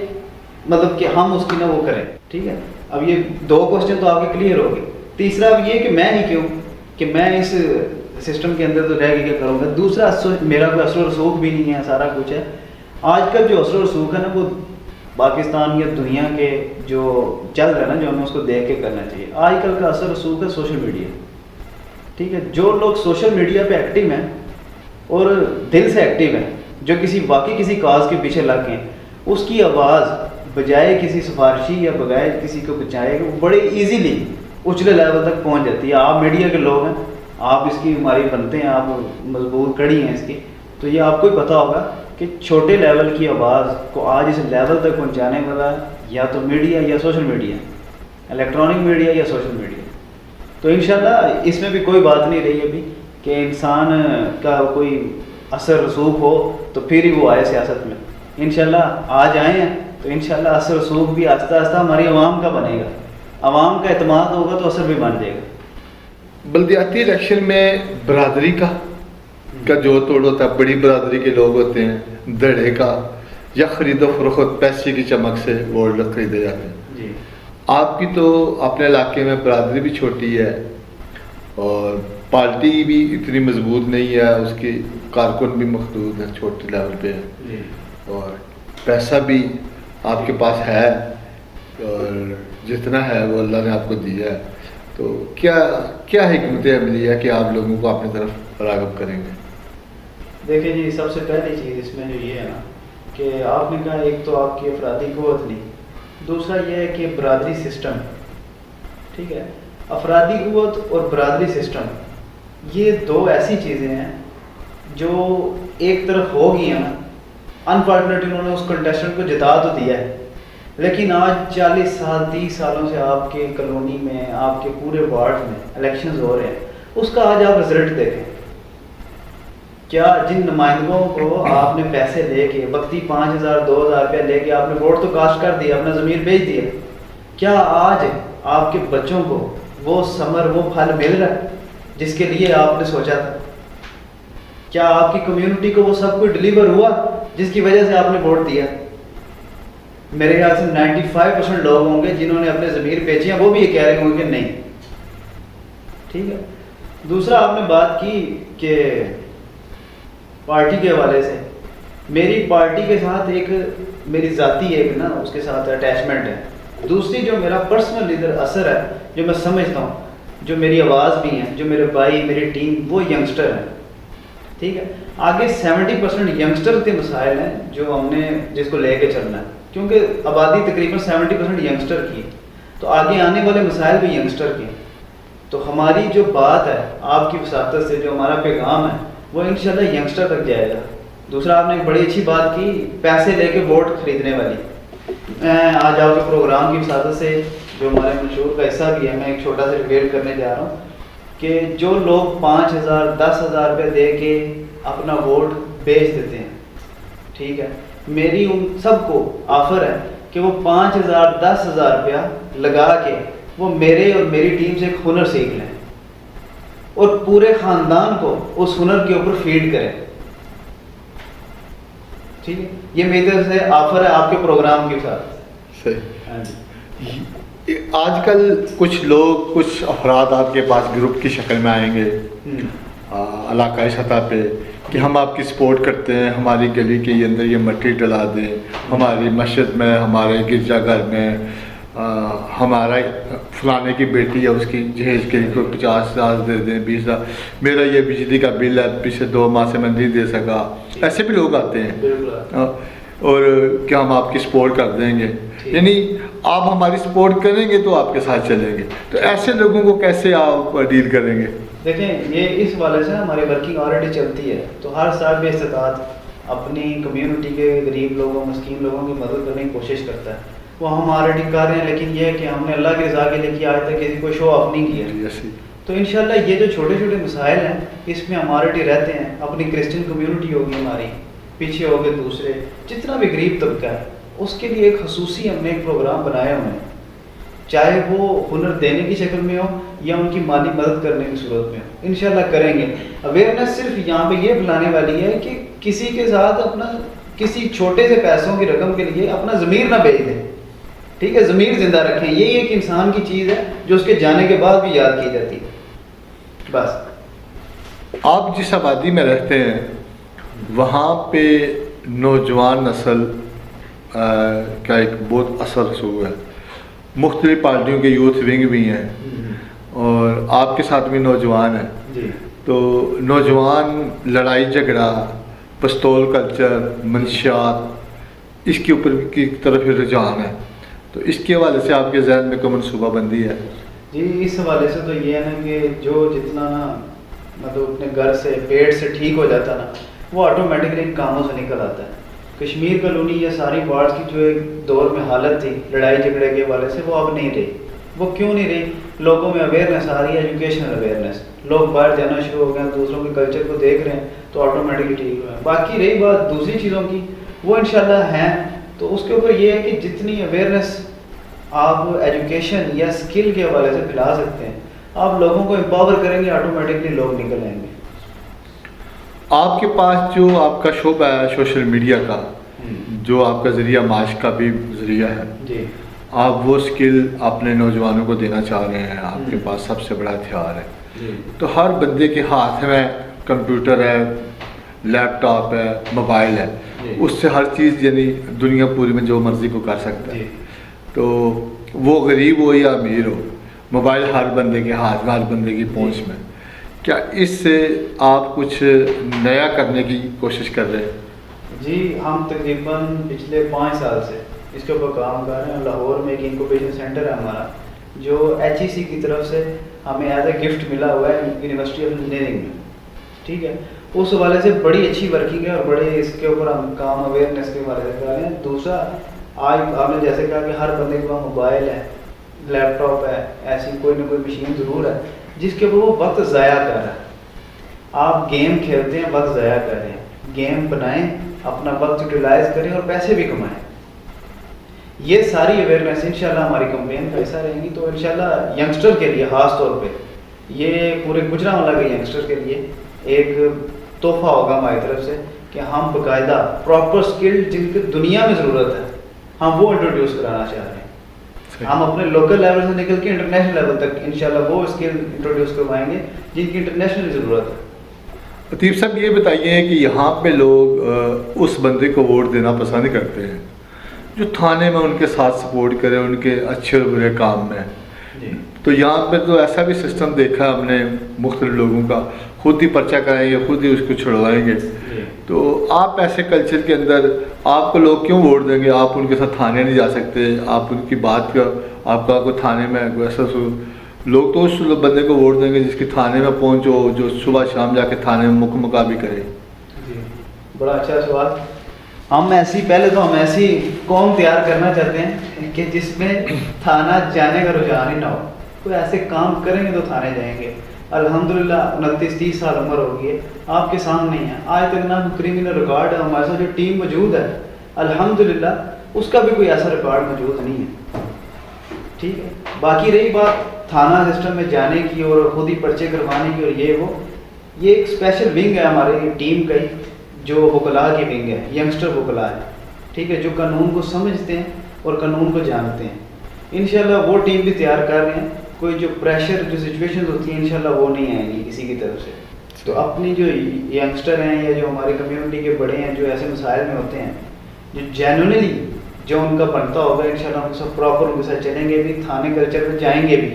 مطلب کہ ہم اس کی نہ وہ کریں. ٹھیک ہے, اب یہ دو کوسچن تو آپ کے کلیئر ہو گئے. تیسرا اب یہ کہ میں ہی کیوں, کہ میں اس سسٹم کے اندر تو رہ کے کیا کروں گا. دوسرا میرا کوئی اثر و رسوخ بھی نہیں ہے, سارا کچھ ہے. آج کل جو اثر و رسوخ ہے نا وہ پاکستان یا دنیا کے جو چل رہا ہے نا, جو ہمیں اس کو دیکھ کے کرنا چاہیے. آج کل کا اثر و رسوخ ہے سوشل میڈیا. ٹھیک ہے, جو لوگ سوشل میڈیا پہ ایکٹیو ہیں اور دل سے ایکٹیو ہیں, جو واقعی کسی کاز کے پیچھے لگ گئے, اس کی آواز بجائے کسی سفارشی یا بغیر کسی کو بچائے وہ بڑے ایزیلی اچھلے لیول تک پہنچ جاتی ہے. آپ میڈیا کے لوگ ہیں, آپ اس کی ہماری بنتے ہیں, آپ مضبوط کڑی ہیں اس کی, تو یہ آپ کو ہی پتہ ہوگا کہ چھوٹے لیول کی آواز کو آج اس لیول تک پہنچانے والا یا تو میڈیا یا سوشل میڈیا, الیکٹرانک میڈیا یا سوشل میڈیا. تو انشاءاللہ اس میں بھی کوئی بات نہیں رہی ابھی کہ انسان کا کوئی اثر رسوخ ہو تو پھر ہی وہ آئے سیاست میں. انشاءاللہ آج آئے ہیں تو انشاءاللہ اثر رسوخ بھی آہستہ آہستہ ہماری عوام کا بنے گا. عوام کا اعتماد ہوگا تو اثر بھی بن جائے گا. بلدیاتی الیکشن میں برادری کا جو توڑ ہوتا ہے, بڑی برادری کے لوگ ہوتے ہیں, دھڑے کا یا خرید و فروخت پیسے کی چمک سے ووٹ خریدے جاتے ہیں. جی, آپ کی تو اپنے علاقے میں برادری بھی چھوٹی ہے اور پارٹی بھی اتنی مضبوط نہیں ہے, اس کی کارکن بھی محدود ہے, چھوٹے لیول پہ ہے, جی, اور پیسہ بھی آپ کے پاس ہے اور جتنا ہے وہ اللہ نے آپ کو دیا ہے. تو کیا حکمت عملی ہے کہ آپ لوگوں کو اپنی طرف راغب کریں گے؟ دیکھیں جی, سب سے پہلی چیز اس میں جو یہ ہے نا کہ آپ نے کہا ایک تو آپ کی افرادی قوت نہیں, دوسرا یہ ہے کہ برادری سسٹم. ٹھیک ہے, افرادی قوت اور برادری سسٹم یہ دو ایسی چیزیں ہیں جو ایک طرف ہو گئی ہیں نا. انفارچونیٹلی انہوں نے اس کنٹیسٹنٹ کو جتا تو دیا ہے, لیکن آج 40 سال 30 سالوں سے آپ کے کالونی میں, آپ کے پورے وارڈ میں الیکشنز ہو رہے ہیں. اس کا آج آپ رزلٹ دیکھیں, کیا جن نمائندوں کو آپ نے پیسے لے کے وقتی 5,000 2,000 روپیہ لے کے آپ نے ووٹ تو کاسٹ کر دیا, اپنا ضمیر بھیج دیا, کیا آج آپ کے بچوں کو وہ ثمر وہ پھل مل رہا ہے جس کے لیے آپ نے سوچا تھا؟ کیا آپ کی کمیونٹی کو وہ سب کچھ ڈلیور ہوا جس کی وجہ سے آپ نے ووٹ دیا؟ میرے خیال سے 95% لوگ ہوں گے جنہوں نے اپنے ضمیر بیچے ہیں, وہ بھی یہ کہہ رہے ہوں گے کہ نہیں. ٹھیک ہے. دوسرا آپ نے بات کی کہ پارٹی کے حوالے سے, میری پارٹی کے ساتھ ایک میری ذاتی ایک نا اس کے ساتھ اٹیچمنٹ ہے. دوسری جو میرا پرسنل لیڈر اثر ہے, جو میں سمجھتا ہوں, جو میری آواز بھی ہیں, جو میرے بھائی میری ٹیم, وہ ینگسٹر ہیں. ٹھیک ہے, آگے 70% ینگسٹر کے مسائل ہیں جو ہم نے جس کو لے کے چلنا ہے, کیونکہ آبادی تقریباً 70% ینگسٹر کی, تو آگے آنے والے مسائل بھی ینگسٹر کے. تو ہماری جو بات ہے آپ کی وساطت سے, جو ہمارا پیغام ہے وہ انشاءاللہ ینگسٹر تک جائے گا. دوسرا آپ نے ایک بڑی اچھی بات کی, پیسے لے کے ووٹ خریدنے والی. میں آج آپ کے پروگرام کی وساطت سے, جو ہمارے منشور کا حصہ بھی ہے, میں ایک چھوٹا سا ریویل کرنے جا رہا ہوں کہ جو لوگ 5,000 10,000 روپے دے کے اپنا ووٹ بیچ دیتے ہیں, ٹھیک ہے, میری ان سب کو آفر ہے کہ وہ 5,000 10,000 روپیہ لگا کے وہ میرے اور میری ٹیم سے ایک ہنر سیکھ لیں اور پورے خاندان کو اس ہنر کے اوپر فیڈ کریں. ٹھیک ہے, یہ میری طرف سے آفر ہے آپ کے پروگرام کے ساتھ. آج کل کچھ لوگ, کچھ افراد آپ کے پاس گروپ کی شکل میں آئیں گے علاقائی سطح پہ کہ ہم آپ کی سپورٹ کرتے ہیں, ہماری گلی کے اندر یہ مٹی ڈلا دیں, ہماری مسجد میں, ہمارے گرجا گھر میں ہمارا فلانے کی بیٹی ہے اس کی جہیز کے لیے 50,000 دے دیں, 20,000, میرا یہ بجلی کا بل ہے پچھلے 2 ماہ سے میں نہیں دے سکا. ایسے بھی لوگ آتے ہیں. اور کہ ہم آپ کی سپورٹ کر دیں گے، یعنی آپ ہماری سپورٹ کریں گے تو آپ کے ساتھ چلیں گے، تو ایسے لوگوں کو کیسے آپ ڈیل کریں گے؟ دیکھیں یہ اس والے سے ہماری ورکنگ آلریڈی چلتی ہے، تو ہر سال بے استطاعت اپنی کمیونٹی کے غریب لوگوں مسکین لوگوں کی مدد کرنے کی کوشش کرتا ہے، وہ ہم آلریڈی کر رہے ہیں، لیکن یہ ہے کہ ہم نے اللہ کی رضا کے لیے کیا، آج تک کسی کو شو آف نہیں کیا۔ تو انشاءاللہ یہ جو چھوٹے چھوٹے مسائل ہیں اس میں ہم آلریڈی رہتے ہیں، اپنی کرسچن کمیونٹی ہوگی ہماری، پیچھے ہو گئے دوسرے، جتنا بھی غریب طبقہ ہے اس کے لیے ایک خصوصی ہم نے ایک پروگرام بنایا ہوئے ہیں، چاہے وہ ہنر دینے کی شکل میں ہو یا ان کی مالی مدد کرنے کی صورت میں ہو، انشاءاللہ کریں گے۔ اویئرنیس صرف یہاں پہ یہ بلانے والی ہے کہ کسی کے ساتھ اپنا کسی چھوٹے سے پیسوں کی رقم کے لیے اپنا ضمیر نہ بیچ دیں، ٹھیک ہے، ضمیر زندہ رکھیں، یہی ایک انسان کی چیز ہے جو اس کے جانے کے بعد بھی یاد کی جاتی ہے۔ بس آپ جس آبادی میں رہتے ہیں وہاں پہ نوجوان نسل کا ایک بہت اثر ہوا ہے، مختلف پارٹیوں کے یوتھ ونگ بھی ہیں اور آپ کے ساتھ بھی نوجوان ہیں جی، تو نوجوان لڑائی جھگڑا، پستول کلچر، منشیات، اس کے اوپر کی طرف رجحان ہے، تو اس کے حوالے سے آپ کے ذہن میں کوئی منصوبہ بندی ہے؟ جی اس حوالے سے تو یہ ہے نا کہ جو جتنا نا مطلب اپنے گھر سے پیٹ سے ٹھیک ہو جاتا نا وہ آٹومیٹکلی ان کاموں سے نکل آتا ہے۔ کشمیر کالونی یا ساری وارڈز کی جو ایک دور میں حالت تھی لڑائی جھگڑے کے حوالے سے وہ اب نہیں رہی۔ وہ کیوں نہیں رہی؟ لوگوں میں اویئرنیس آ رہی ہے، ایجوکیشنل اویئرنیس، لوگ باہر جانا شروع ہو گئے ہیں، دوسروں کے کلچر کو دیکھ رہے ہیں تو آٹومیٹکلی ٹھیک ہوا ہے۔ باقی رہی بات دوسری چیزوں کی، وہ انشاءاللہ ہیں، تو اس کے اوپر یہ ہے کہ جتنی اویئرنیس آپ ایجوکیشن یا اسکل کے حوالے سے پھیلا سکتے ہیں، آپ لوگوں کو امپاور کریں گے، آٹومیٹکلی لوگ نکل آئیں گے۔ آپ کے پاس جو آپ کا شعبہ ہے سوشل میڈیا کا، جو آپ کا ذریعہ معاش کا بھی ذریعہ ہے، جی، آپ وہ اسکل اپنے نوجوانوں کو دینا چاہ رہے ہیں، آپ کے پاس سب سے بڑا ہتھیار ہے، جی، تو ہر بندے کے ہاتھ میں کمپیوٹر ہے، لیپ ٹاپ ہے، موبائل ہے، جی، اس سے ہر چیز یعنی دنیا پوری میں جو مرضی کو کر سکتا ہے، جی، تو وہ غریب ہو یا امیر ہو، موبائل ہر بندے کے ہاتھ میں، ہر بندے کی پہنچ میں۔ کیا اس سے آپ کچھ نیا کرنے کی کوشش کر رہے ہیں؟ جی ہم تقریباً پچھلے 5 سال سے اس کے اوپر کام کر رہے ہیں۔ لاہور میں ایک انکوبیشن سینٹر ہے ہمارا، جو HEC کی طرف سے ہمیں ایز اے گفٹ ملا ہوا ہے یونیورسٹی آف انجینئرنگ میں، ٹھیک ہے، اس حوالے سے بڑی اچھی ورکنگ ہے اور بڑے اس کے اوپر ہم کام اویئرنیس کے حوالے سے کر رہے ہیں۔ دوسرا، آج آپ نے جیسے کہا کہ ہر بندے کے پاس موبائل ہے، لیپ ٹاپ ہے، ایسی کوئی نہ کوئی مشین ضرور ہے جس کے اوپر وہ وقت ضائع کر رہا ہے۔ آپ گیم کھیلتے ہیں، وقت ضائع کر رہے ہیں، گیم بنائیں، اپنا وقت یوٹیلائز کریں اور پیسے بھی کمائیں۔ یہ ساری اویئرنیس انشاءاللہ ہماری کمپین کا حصہ رہیں گی، تو انشاءاللہ ینگسٹر کے لیے خاص طور پہ یہ پورے گجرانوالہ کے ینگسٹر کے لیے ایک تحفہ ہوگا ہماری طرف سے کہ ہم باقاعدہ پراپر اسکل جن کی دنیا میں ضرورت ہے ہم وہ انٹروڈیوس کرانا چاہ رہے ہیں۔ ہم اپنے لوکل لیول سے نکل کے انٹرنیشنل لیول تک انشاءاللہ وہ اسکل انٹروڈیوس کروائیں گے جن کی انٹرنیشنل ضرورت ہے۔ لطیف صاحب یہ بتائیے کہ یہاں پہ لوگ اس بندے کو ووٹ دینا پسند کرتے ہیں جو تھانے میں ان کے ساتھ سپورٹ کرے ان کے اچھے اور برے کام میں، جی، تو یہاں پہ تو ایسا بھی سسٹم دیکھا ہم نے مختلف لوگوں کا، خود ہی پرچہ کرائیں گے، خود ہی اس کو چھڑوائیں گے، تو آپ ایسے کلچر کے اندر آپ کو لوگ کیوں ووٹ دیں گے؟ آپ ان کے ساتھ تھانے نہیں جا سکتے، آپ ان کی بات کا آپ کا کوئی تھانے میں کوئی ایسا لوگ تو اس بندے کو ووٹ دیں گے جس کی تھانے میں پہنچو، جو صبح شام جا کے تھانے میں مکہ بھی کرے۔ جی بڑا اچھا سوال۔ ہم پہلے تو ہم ایسی قوم تیار کرنا چاہتے ہیں کہ جس میں تھانہ جانے کا رجحان ہی نہ ہو، کوئی ایسے کام کریں گے تو تھانے جائیں گے۔ الحمدللہ 29-30 سال عمر ہوگی ہے، آپ کے سامنے ہی ہے، آج تک نہ کریمنل ریکارڈ ہے، ہمارے ساتھ جو ٹیم موجود ہے الحمدللہ اس کا بھی کوئی ایسا ریکارڈ موجود نہیں ہے، ٹھیک ہے۔ باقی رہی بات تھانہ سسٹم میں جانے کی اور خود ہی پرچے کروانے کی اور یہ ایک اسپیشل ونگ ہے ہماری ٹیم کا ہی، جو وکلاء کی ونگ ہے، ینگسٹر وکلاء ہے، ٹھیک ہے، جو قانون کو سمجھتے ہیں اور قانون کو جانتے ہیں۔ انشاءاللہ وہ ٹیم بھی تیار کر رہے ہیں، کوئی جو پریشر جو سچویشن ہوتی ہیں انشاءاللہ وہ نہیں آئیں گی کسی کی طرف سے۔ تو اپنی جو ینگسٹر ہیں یا جو ہماری کمیونٹی کے بڑے ہیں جو ایسے مسائل میں ہوتے ہیں، جو جینوئنلی جو ان کا بنتا ہوگا انشاءاللہ ہم سب پراپر ان کے ساتھ چلیں گے بھی، تھانے کلچر میں جائیں گے بھی،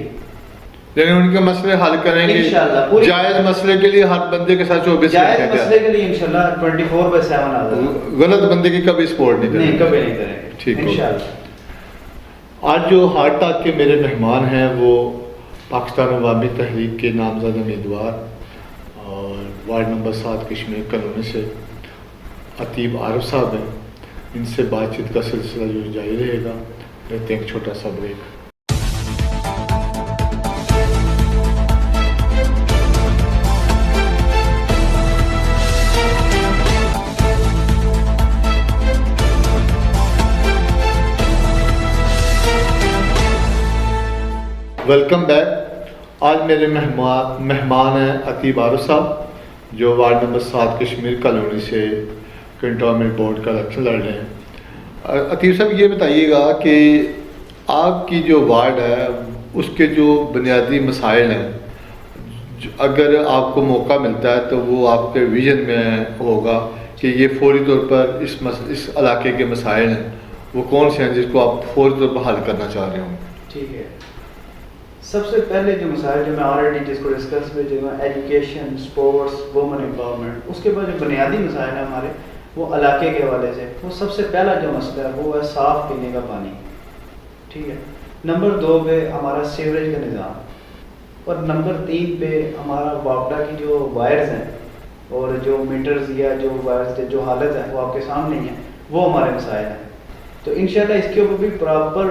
یعنی ان کے مسئلے حل کریں گے انشاءاللہ پوری جائز مسئلے کے لیے ہر بندے کے ساتھ 24 جائز گھنٹے مسئلے کے لیے انشاءاللہ 24/7 حاضر ہیں۔ غلط بندے کی کبھی سپورٹ نہیں کریں نہیں کبھی نہیں کریں گے ٹھیک ہو۔ انشاءاللہ۔ آج جو ہارٹ ٹاک کے میرے مہمان ہیں وہ پاکستان عوامی تحریک کے نامزد امیدوار اور وارڈ نمبر 7 کشمیر کالونی سے عتیب عارف صاحب ہیں۔ ان سے بات چیت کا سلسلہ جو جاری رہے گا۔ لیتے ہیں ایک چھوٹا سا بریک۔ Welcome back. آج میرے مہمان ہیں عتیب عارف صاحب جو وارڈ نمبر 7 کشمیر کالونی سے کنٹونمنٹ بورڈ کا الیکشن لڑ رہے ہیں۔ عتیب صاحب یہ بتائیے گا کہ آپ کی جو وارڈ ہے اس کے جو بنیادی مسائل ہیں، اگر آپ کو موقع ملتا ہے تو وہ آپ کے ویژن میں ہوگا کہ یہ فوری طور پر اس علاقے کے مسائل ہیں، وہ کون سے ہیں جس کو آپ فوری طور پر حل کرنا چاہ رہے ہوں؟ ٹھیک ہے، سب سے پہلے جو مسائل جو میں آلریڈی جس کو ڈسکس میں جو ایجوکیشن، اسپورٹس، وومن امپاورمنٹ، اس کے بعد جو بنیادی مسائل ہیں ہمارے وہ علاقے کے حوالے سے، وہ سب سے پہلا جو مسئلہ ہے وہ ہے صاف پینے کا پانی، ٹھیک ہے۔ نمبر 2 پہ ہمارا سیوریج کا نظام، اور نمبر 3 پہ ہمارا واپڈا کی جو وائرز ہیں اور جو میٹرز یا جو وائرز جو حالت ہے وہ آپ کے سامنے ہی ہیں، وہ ہمارے مسائل ہیں۔ تو انشاءاللہ اس کے اوپر بھی پراپر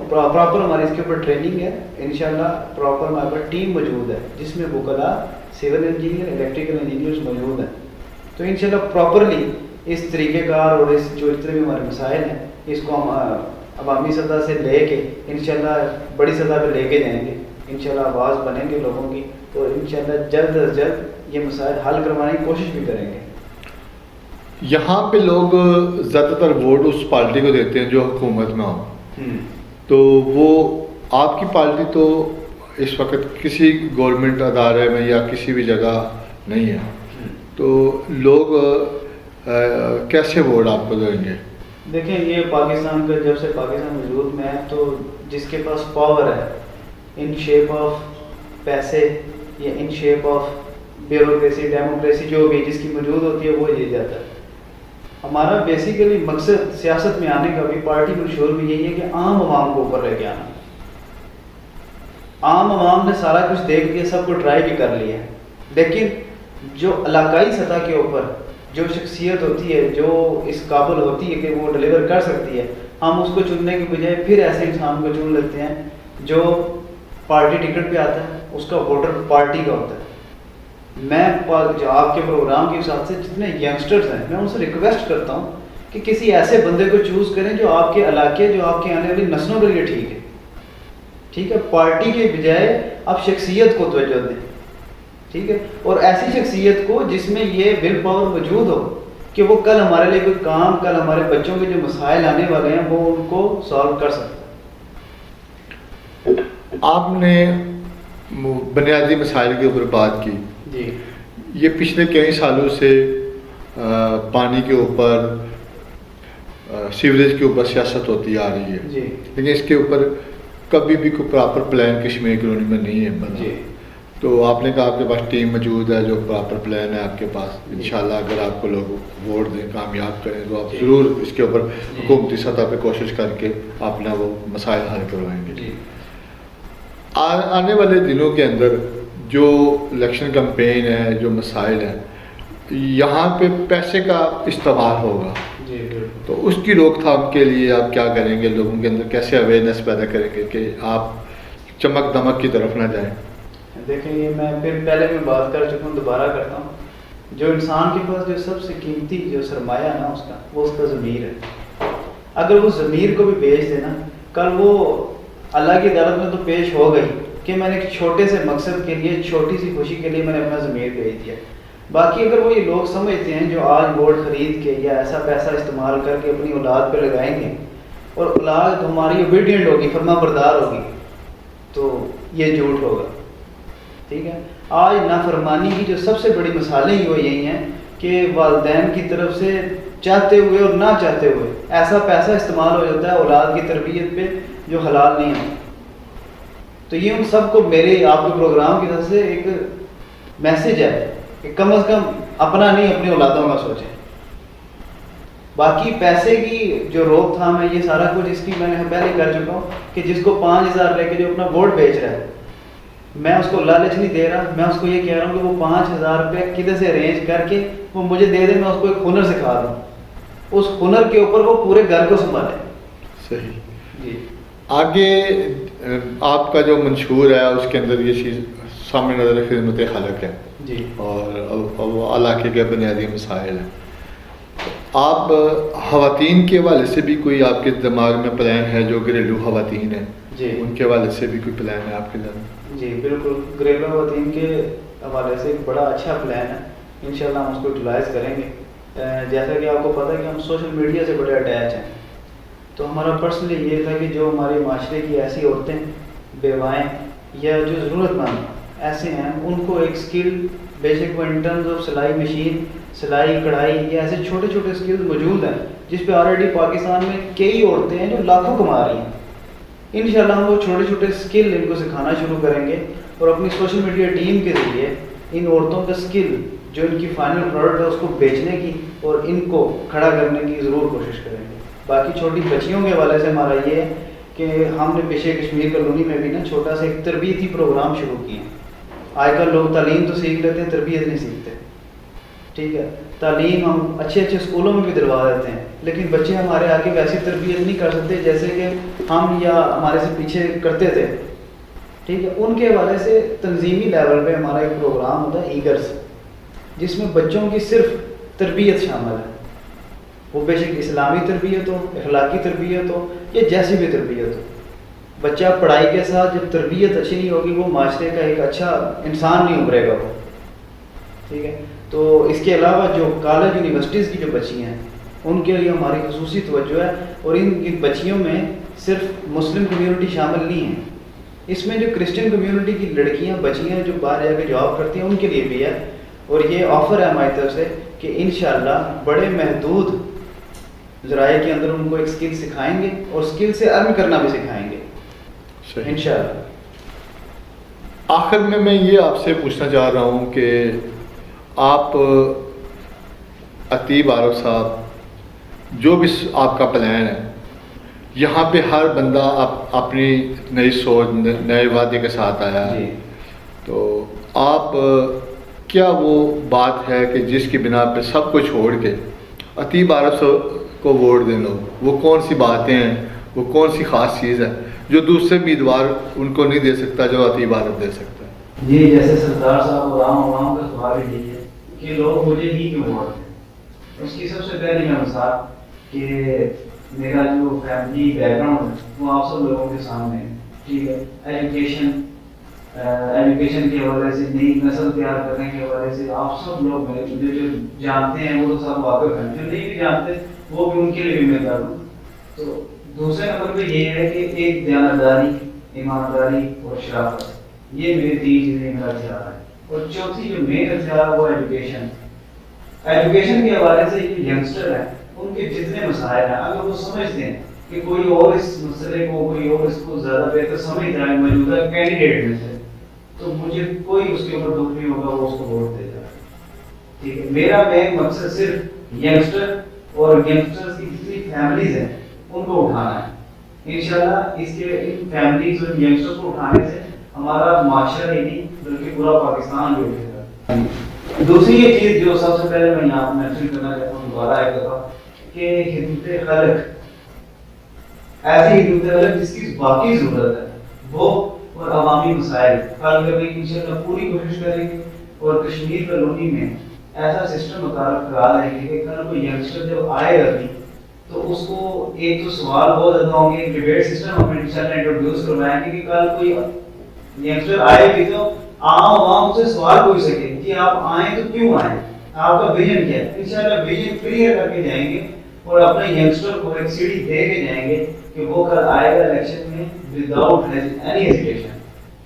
پراپر ہماری اس کے اوپر ٹریننگ ہے، انشاءاللہ پراپر ہمارے پاس ٹیم موجود ہے جس میں وکلاء، سول انجینئر، الیکٹریکل انجینئرز موجود ہیں۔ تو انشاءاللہ پراپرلی اس طریقہ کار اور اس جو اتنے بھی ہمارے مسائل ہیں اس کو ہم عوامی سطح سے لے کے انشاءاللہ بڑی سطح پہ لے کے جائیں گے، انشاءاللہ آواز بنیں گے لوگوں کی، اور انشاءاللہ جلد از جلد یہ مسائل حل کروانے کی کوشش بھی کریں گے۔ یہاں پہ لوگ زیادہ تر ووٹ اس پارٹی کو دیتے ہیں جو حکومت میں ہو، تو وہ آپ کی پارٹی تو اس وقت کسی گورنمنٹ ادارے میں یا کسی بھی جگہ نہیں ہے، تو لوگ کیسے ووٹ آپ کو دیں گے؟ دیکھیں یہ پاکستان کا جب سے پاکستان وجود میں ہے تو جس کے پاس پاور ہے ان شیپ آف پیسے یا in shape of bureaucracy, democracy جو بھی جس کی موجود ہوتی ہے وہ یہ جاتا ہے۔ ہمارا بیسیکلی مقصد سیاست میں آنے کا بھی، پارٹی منشور بھی یہی ہے کہ عام عوام کو اوپر لے کے آنا۔ عام عوام نے سارا کچھ دیکھ لیا، سب کو ٹرائی بھی کر لیا، لیکن جو علاقائی سطح کے اوپر جو شخصیت ہوتی ہے، جو اس قابل ہوتی ہے کہ وہ ڈلیور کر سکتی ہے، ہم اس کو چننے کے بجائے پھر ایسے انسان کو چن لیتے ہیں جو پارٹی ٹکٹ پہ آتا ہے، اس کا ووٹر پارٹی کا ہوتا ہے۔ میں جو آپ کے پروگرام کے ساتھ سے جتنے ینگسٹرز ہیں میں ان سے ریکویسٹ کرتا ہوں کہ کسی ایسے بندے کو چوز کریں جو آپ کے علاقے، جو آپ کے آنے والی نسلوں کے لیے ٹھیک ہے، ٹھیک ہے۔ پارٹی کے بجائے آپ شخصیت کو توجہ دیں، ٹھیک ہے، اور ایسی شخصیت کو جس میں یہ ول پاور موجود ہو کہ وہ کل ہمارے لیے کوئی کام، کل ہمارے بچوں کے جو مسائل آنے والے ہیں وہ ان کو سالو کر سکتا ہے۔ آپ نے بنیادی مسائل کے اوپر بات کی جی، یہ پچھلے کئی سالوں سے پانی کے اوپر، سیوریج کے اوپر سیاست ہوتی آ رہی ہے، جی، لیکن اس کے اوپر کبھی بھی کوئی پراپر پلان کشمیر کالونی میں نہیں ہے بنا۔ جی، تو آپ نے کہا آپ کے پاس ٹیم موجود ہے جو پراپر پلان ہے آپ کے پاس، انشاءاللہ اگر آپ کو لوگ ووٹ دیں، کامیاب کریں تو آپ ضرور اس کے اوپر حکومتی سطح پہ کوشش کر کے اپنا وہ مسائل حل کروائیں گے۔ جی، آنے والے دنوں کے اندر جو الیکشن کمپین ہے، جو مسائل ہیں، یہاں پہ پیسے کا استعمال ہوگا، جی، بالکل۔ تو اس کی روک تھام کے لیے آپ کیا کریں گے؟ لوگوں کے اندر کیسے اویئرنیس پیدا کریں گے کہ آپ چمک دمک کی طرف نہ جائیں؟ دیکھیں یہ میں پھر پہلے بھی بات کر چکا ہوں، دوبارہ کرتا ہوں، جو انسان کے پاس جو سب سے قیمتی جو سرمایہ ہے نا اس کا، وہ اس کا ضمیر ہے۔ اگر وہ ضمیر کو بھی بیچ دے نا، کل وہ اللہ کی عدالت میں تو پیش ہو گئی کہ میں نے ایک چھوٹے سے مقصد کے لیے، چھوٹی سی خوشی کے لیے میں نے اپنا ضمیر بیچ دیا۔ باقی اگر وہ یہ لوگ سمجھتے ہیں جو آج ووٹ خرید کے یا ایسا پیسہ استعمال کر کے اپنی اولاد پہ لگائیں گے اور اولاد ہماری اوبیڈینٹ ہوگی، فرما بردار ہوگی، تو یہ جھوٹ ہوگا، ٹھیک ہے۔ آج نافرمانی کی جو سب سے بڑی مثالیں ہی وہ یہی ہیں کہ والدین کی طرف سے چاہتے ہوئے اور نہ چاہتے ہوئے ایسا پیسہ استعمال ہو جاتا ہے اولاد کی تربیت پہ جو حلال نہیں ہے۔ تو یہ ان سب کو میرے آپ کے پروگرام کی طرف سے ایک میسج ہے کہ کم از کم اپنا نہیں اپنی اولادوں کا سوچیں. باقی پیسے کی جو روک تھام ہے یہ سارا کچھ اس کی میں نے پہلے کر چکا ہوں کہ جس کو 5,000 لے کے جو اپنا ووٹ بیچ رہا ہے, میں اس کو لالچ نہیں دے رہا, میں اس کو یہ کہہ رہا ہوں کہ وہ 5,000 روپے کدھر سے ارینج کر کے وہ مجھے دے دے, میں اس کو ایک ہنر سکھا دوں, اس ہنر کے اوپر وہ پورے گھر کو سنبھالے. صحیح. جی آگے آپ کا جو منشور ہے اس کے اندر یہ چیز سامنے نظر خدمت خلق ہے جی, اور علاقے کے بنیادی مسائل ہیں. آپ خواتین کے حوالے سے بھی کوئی آپ کے دماغ میں پلان ہے, جو گھریلو خواتین ہیں جی ان کے حوالے سے بھی کوئی پلان ہے آپ کے دل میں؟ جی بالکل, گھریلو خواتین کے حوالے سے ایک بڑا اچھا پلان ہے, انشاءاللہ ہم اس کو یوٹیلائز کریں گے. جیسا کہ آپ کو پتہ ہے کہ ہم سوشل میڈیا سے بڑے اٹیچ ہیں, تو ہمارا پرسنلی یہ تھا کہ جو ہمارے معاشرے کی ایسی عورتیں, بیوائیں یا جو ضرورت مند ایسے ہیں, ان کو ایک اسکل بیشک وہ ان ٹرمز آف سلائی مشین, سلائی کڑھائی, یہ ایسے چھوٹے چھوٹے اسکلز موجود ہیں جس پہ آلریڈی پاکستان میں کئی عورتیں ہیں جو لاکھوں کما رہی ہیں. انشاءاللہ ہم وہ چھوٹے چھوٹے اسکل ان کو سکھانا شروع کریں گے اور اپنی سوشل میڈیا ٹیم کے ذریعے ان عورتوں کا اسکل جو ان کی فائنل پروڈکٹ ہے اس کو بیچنے کی اور ان کو کھڑا کرنے کی ضرور کوشش کریں گے. باقی چھوٹی بچیوں کے حوالے سے ہمارا یہ ہے کہ ہم نے پیشے کشمیر کالونی میں بھی نا چھوٹا سا ایک تربیتی پروگرام شروع کیے ہیں. آج کل لوگ تعلیم تو سیکھ لیتے ہیں, تربیت نہیں سیکھتے. ٹھیک ہے, تعلیم ہم اچھے اچھے اسکولوں میں بھی دلوا دیتے ہیں, لیکن بچے ہمارے آگے ویسی تربیت نہیں کر سکتے جیسے کہ ہم یا ہمارے سے پیچھے کرتے تھے. ٹھیک ہے, ان کے حوالے سے تنظیمی لیول پہ ہمارا ایک پروگرام ہوتا ہے ایگرس, جس میں بچوں کی صرف تربیت شامل ہے. وہ بے شک اسلامی تربیت ہو, اخلاقی تربیت ہو یا جیسی بھی تربیت ہو. بچہ پڑھائی کے ساتھ جب تربیت اچھی نہیں ہوگی وہ معاشرے کا ایک اچھا انسان نہیں ابھرے گا وہ. ٹھیک ہے, تو اس کے علاوہ جو کالج یونیورسٹیز کی جو بچیاں ہیں ان کے لیے ہماری خصوصی توجہ ہے, اور ان بچیوں میں صرف مسلم کمیونٹی شامل نہیں ہے, اس میں جو کرسچن کمیونٹی کی لڑکیاں بچیاں جو باہر جا کے جاب کرتی ہیں ان کے لیے بھی ہے. اور یہ آفر ہے ہماری طرف سے کہ انشاءاللہ بڑے محدود ذرائع کے اندر ان کو ایک اسکل سکھائیں گے اور اسکل سے ارن کرنا بھی سکھائیں گے انشاءاللہ. آخر میں یہ آپ سے پوچھنا چاہ رہا ہوں کہ آپ عتیب عارف صاحب جو بھی آپ کا پلان ہے, یہاں پہ ہر بندہ اپنی نئی سوچ نئے وعدے کے ساتھ آیا ہے, تو آپ کیا وہ بات ہے کہ جس کی بنا پہ سب کو چھوڑ کے عتیب عارف کو ووٹ دینا, وہ کون سی باتیں ہیں, وہ کون سی خاص چیز ہے جو دوسرے امیدوار ان کو نہیں دے سکتا جو عتیب عارف دے سکتا ہے؟ جی جیسے سردار صاحب اور عوام کا سوال یہی ہے کہ لوگ مجھے ہی کیوں ووٹ دیں. اس کی سب سے پہلی میں مثال کہ میرا جو فیملی بیک گراؤنڈ ہے وہ آپ سب لوگوں کے سامنے ہے. ٹھیک ہے, ایجوکیشن کے حوالے سے, نئی نسل تیار کرنے کے حوالے سے آپ سب لوگ مجھے جو جانتے ہیں وہ تو سب واقف ہیں, جو نہیں بھی جانتے وہ بھی ان کے لیے بھی میں کر دوں. تو دوسرے نمبر پہ یہ ہے کہ ایک دیانتداری, ایمانداری اور شرافت, یہ میری 3 چیزیں میرا ہتھیار ہے. اور چوتھی جو مین ہتھیار ہے وہ ایجوکیشن. ایجوکیشن کے حوالے سے جو ینگسٹر ہیں ان کے جتنے مسائل ہیں اگر وہ سمجھتے ہیں کہ کوئی اور اس مسئلے کو, کوئی اور اس کو زیادہ بہتر سمجھتا ہے موجودہ کینڈیڈیٹ میں سے, تو مجھے کوئی اس کے اوپر دکھ نہیں ہوگا, وہ اس کو ووٹ دے جائے. ٹھیک ہے, میرا مین مقصد صرف ینگسٹر اور ینگسٹر کی جتنی فیملیز ہیں ان کو اٹھانا ہے. انشاءاللہ اس کے ان فیملیز اور ینگسٹر کو اٹھانے سے ہمارا معاشرہ ہی نہیں بلکہ پورا پاکستان بھی اٹھے گا. دوسری یہ چیز جو سب سے پہلے میں یہاں مینشن کرنا چاہتا ہوں دوبارہ ایک دفعہ کہ خدمت خلق, ایسی خدمت خلق جس کی باقی ضرورت ہے وہ اور عوامی مسائل حل کرنے کی انشاءاللہ پوری کوشش کریں گے. اور کشمیر کالونی میں ایسا سسٹم متعارف کرا لیں گے کہ کل کوئی ینگسٹر جب آئے گا بھی تو اس کو ایک تو سوال بہت زیادہ ہوں گے, ڈیبیٹ سسٹم ہم انشاءاللہ انٹروڈیوس کروائیں گے کہ کل کوئی ینگسٹر آئے بھی تو عام عوام سے سوال پوچھ سکے کہ آپ آئیں تو کیوں آئیں, آپ کا ویژن کیا ہے. انشاءاللہ ویژن کلیئر کر کے جائیں گے اور اپنے ینگسٹر کو ایک سیڑھی دے کے جائیں گے کہ وہ کل آئے گا الیکشن میں وداؤٹ اینی ہیزیٹیشن.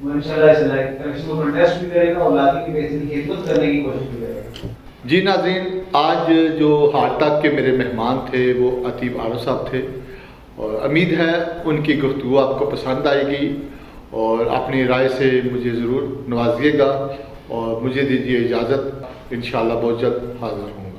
وہ انشاءاللہ اس الیکشن کو کنٹیسٹ بھی کرے گا اور علاقے کی بہترین خدمت کرنے کی کوشش بھی کرے گا. جی ناظرین, آج جو ہارٹ ٹاک کے میرے مہمان تھے وہ عتیب عارف صاحب تھے, اور امید ہے ان کی گفتگو آپ کو پسند آئے گی اور اپنی رائے سے مجھے ضرور نوازیے گا اور مجھے دیجیے اجازت، انشاءاللہ بہت جلد حاضر ہوں.